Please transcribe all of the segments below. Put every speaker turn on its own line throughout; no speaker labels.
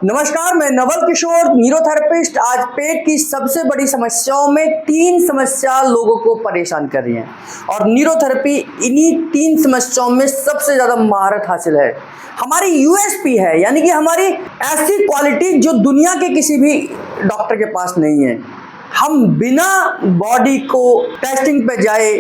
नमस्कार, मैं नवल किशोर, न्यूरोथेरेपिस्ट। आज पेट की सबसे बड़ी समस्याओं में 3 समस्या लोगों को परेशान कर रही हैं और न्यूरोथेरेपी इन्हीं 3 समस्याओं में सबसे ज़्यादा महारत हासिल है। हमारी यूएसपी है, यानी कि हमारी ऐसी क्वालिटी जो दुनिया के किसी भी डॉक्टर के पास नहीं है। हम बिना बॉडी को टेस्टिंग पे जाए,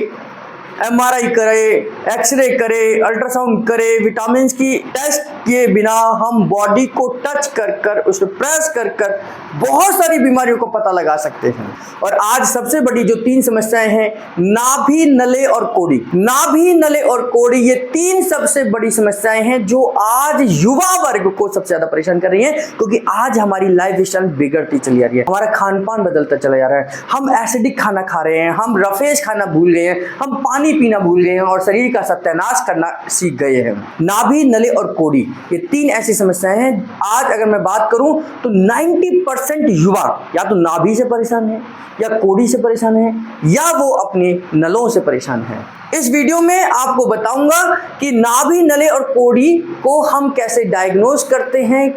एमआरआई करे, एक्सरे करे, अल्ट्रासाउंड करे, विटामिन की टेस्ट किए बिना हम बॉडी को टच कर कर, उसको प्रेस कर कर बहुत सारी बीमारियों को पता लगा सकते हैं। और आज सबसे बड़ी जो 3 समस्याएं हैं, नाभि, नले और कोड़ी। नाभि, नले और कोड़ी, ये 3 सबसे बड़ी समस्याएं हैं जो आज युवा वर्ग को सबसे ज्यादा परेशान कर रही हैं, क्योंकि आज हमारी लाइफ स्टाइल बिगड़ती चली जा रही है, हमारा खान पान बदलता चला जा रहा है। हम एसिडिक खाना खा रहे हैं, हम रफेज खाना भूल गए हैं, हम पानी पीना भूल गए हैं और शरीर का सत्यानाश करना सीख गए हैं। नाभि, नले और कोड़ी, ये 3 ऐसी समस्याएं हैं। आज अगर मैं बात करूं तो 90% युवा या तो नाभि से परेशान है, या कोड़ी से परेशान है, या वो अपने नलों से परेशान है। इस वीडियो में आपको बताऊंगा कि नाभि, नले और कोड़ी को हम कैसे डायग्नोज करते हैं,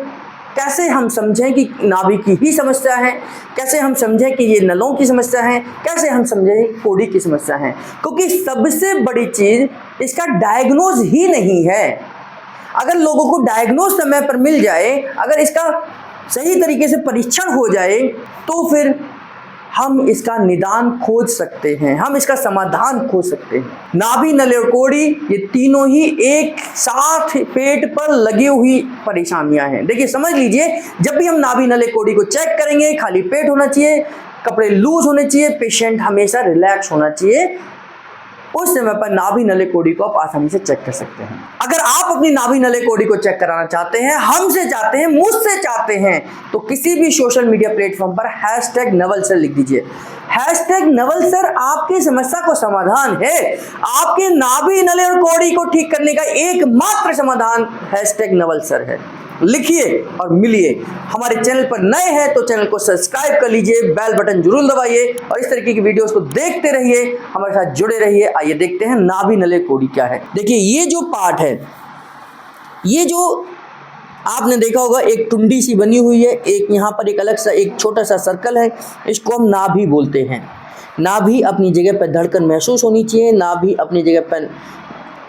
कैसे हम समझें कि नाभि की ही समस्या है, कैसे हम समझें कि ये नलों की समस्या है, कैसे हम समझें कि कोड़ी की समस्या है। क्योंकि सबसे बड़ी चीज़ इसका डायग्नोज ही नहीं है। अगर लोगों को डायग्नोज समय पर मिल जाए, अगर इसका सही तरीके से परीक्षण हो जाए, तो फिर हम इसका निदान खोज सकते हैं, हम इसका समाधान खोज सकते हैं। नाभि, नले और कोड़ी, ये तीनों ही एक साथ पेट पर लगी हुई परेशानियां हैं। देखिए, समझ लीजिए, जब भी हम नाभि, नले, कोड़ी को चेक करेंगे, खाली पेट होना चाहिए, कपड़े लूज होने चाहिए, पेशेंट हमेशा रिलैक्स होना चाहिए। उस समय पर नाभि, नले, कोड़ी को आप आसानी से चेक कर सकते हैं। अगर आप अपनी नाभि, नले, कोड़ी को चेक कराना चाहते हैं, हमसे चाहते हैं, मुझसे चाहते हैं, तो किसी भी सोशल मीडिया प्लेटफॉर्म पर #नवल सर लिख दीजिए। #नवल सर आपकी समस्या को समाधान है। आपके नाभि, नले और कोड़ी को ठीक करने का एकमात्र समाधान #नवल सर है। लिखिए और मिलिए। हमारे चैनल पर नए हैं तो चैनल को सब्सक्राइब कर लीजिए, बेल बटन जरूर दबाइए और इस तरीके की वीडियोस को देखते रहिए, हमारे साथ जुड़े रहिए। आइए देखते हैं नाभि, नले, कोड़ी क्या है। देखिए, ये जो पार्ट है, ये जो आपने देखा होगा, एक टुंडी सी बनी हुई है, एक यहाँ पर एक अलग सा एक छोटा सा सर्कल है, इसको हम नाभि बोलते हैं। नाभि अपनी जगह पर धड़कन महसूस होनी चाहिए, नाभि अपनी जगह पर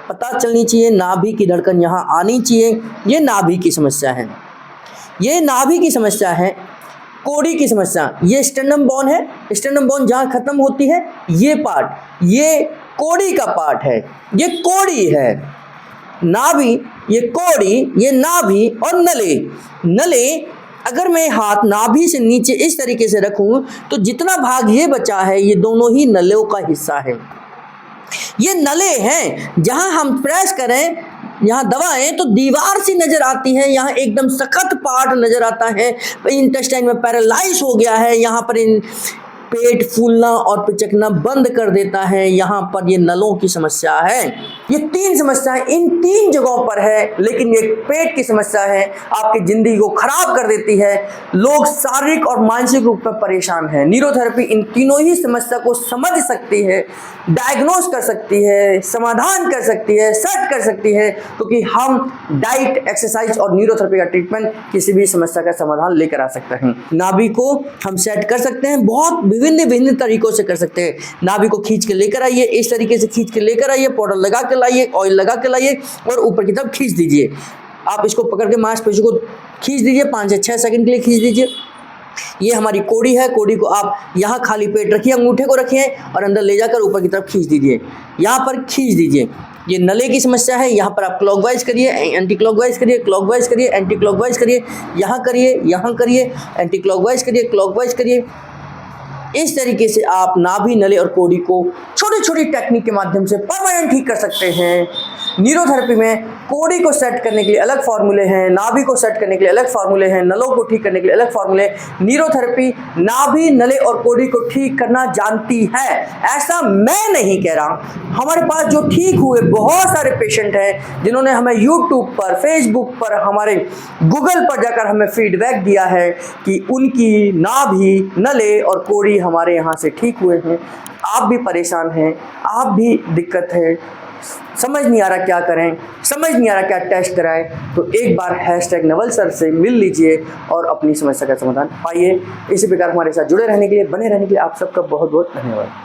पता चलनी चाहिए, नाभि की धड़कन यहाँ आनी चाहिए। ये नाभि की समस्या है, ये नाभि की समस्या है। कोड़ी की समस्या, ये स्टर्नम बोन है, स्टर्नम बोन जहाँ खत्म होती है, ये पार्ट, ये कोड़ी का पार्ट है, ये कोड़ी है। नाभि, ये कोड़ी, ये नाभि और नले। नले, अगर मैं हाथ नाभि से नीचे इस तरीके से रखूं तो जितना भाग ये बचा है, ये दोनों ही नलों का हिस्सा है। ये नले हैं, जहां हम प्रेस करें, यहाँ दबाएं तो दीवार सी नजर आती है, यहाँ एकदम सख्त पार्ट नजर आता है, इंटेस्टाइन में पैरालाइज हो गया है, यहाँ पर पेट फूलना और पिचकना बंद कर देता है, यहाँ पर ये नलों की समस्या है। ये 3 समस्याएं इन 3 जगहों पर है, लेकिन ये पेट की समस्या है, आपकी जिंदगी को खराब कर देती है। लोग शारीरिक और मानसिक रूप में परेशान हैं। न्यूरोथेरेपी इन तीनों ही समस्या को समझ सकती है, डायग्नोज कर सकती है, समाधान कर सकती है, सेट कर सकती है, क्योंकि हम डाइट, एक्सरसाइज और न्यूरोथेरेपी का ट्रीटमेंट किसी भी समस्या का समाधान लेकर आ सकते हैं। नाभि को हम सेट कर सकते हैं, बहुत विभिन्न तरीकों से कर सकते हैं। नाभि को खींच के लेकर आइए, इस तरीके से खींच के लेकर आइए, पाउडर लगा के लाइए, ऑयल लगा के लाइए और ऊपर की तरफ खींच दीजिए। आप इसको पकड़ के मांसपेशी को खींच दीजिए, 5 से 6 सेकंड के लिए खींच दीजिए। ये हमारी कोड़ी है, कोड़ी को आप यहाँ खाली पेट रखिए, अंगूठे को रखिए और अंदर ले जाकर ऊपर की तरफ खींच दीजिए, यहाँ पर खींच दीजिए। ये नले की समस्या है, यहाँ पर आप क्लॉकवाइज करिए, एंटी क्लॉकवाइज करिए, क्लॉकवाइज करिए, एंटी क्लॉकवाइज करिए, यहाँ करिए, यहाँ करिए, एंटी क्लॉकवाइज करिए, क्लॉकवाइज करिए। इस तरीके से आप नाभि, नले और कोड़ी को छोटी छोटी टेक्निक के माध्यम से परमानेंट ठीक कर सकते हैं। न्यूरोथेरेपी में कोड़ी को सेट करने के लिए अलग फार्मूले हैं, नाभि को सेट करने के लिए अलग फार्मूले हैं, नलों को ठीक करने के लिए अलग फार्मूले। न्यूरोथेरेपी नाभि, नले और कोड़ी को ठीक करना जानती है, ऐसा मैं नहीं कह रहा। हमारे पास जो ठीक हुए बहुत सारे पेशेंट हैं, जिन्होंने हमें यूट्यूब पर, फेसबुक पर, हमारे गूगल पर जाकर हमें फीडबैक दिया है कि उनकी नाभि, नले और कोड़ी हमारे यहाँ से ठीक हुए हैं। आप भी परेशान हैं, आप भी दिक्कत है, समझ नहीं आ रहा क्या करें, समझ नहीं आ रहा क्या टेस्ट कराएं, तो एक बार हैशटैग नवल सर से मिल लीजिए और अपनी समस्या का समाधान पाइए। इसी प्रकार हमारे साथ जुड़े रहने के लिए, बने रहने के लिए आप सबका बहुत बहुत धन्यवाद।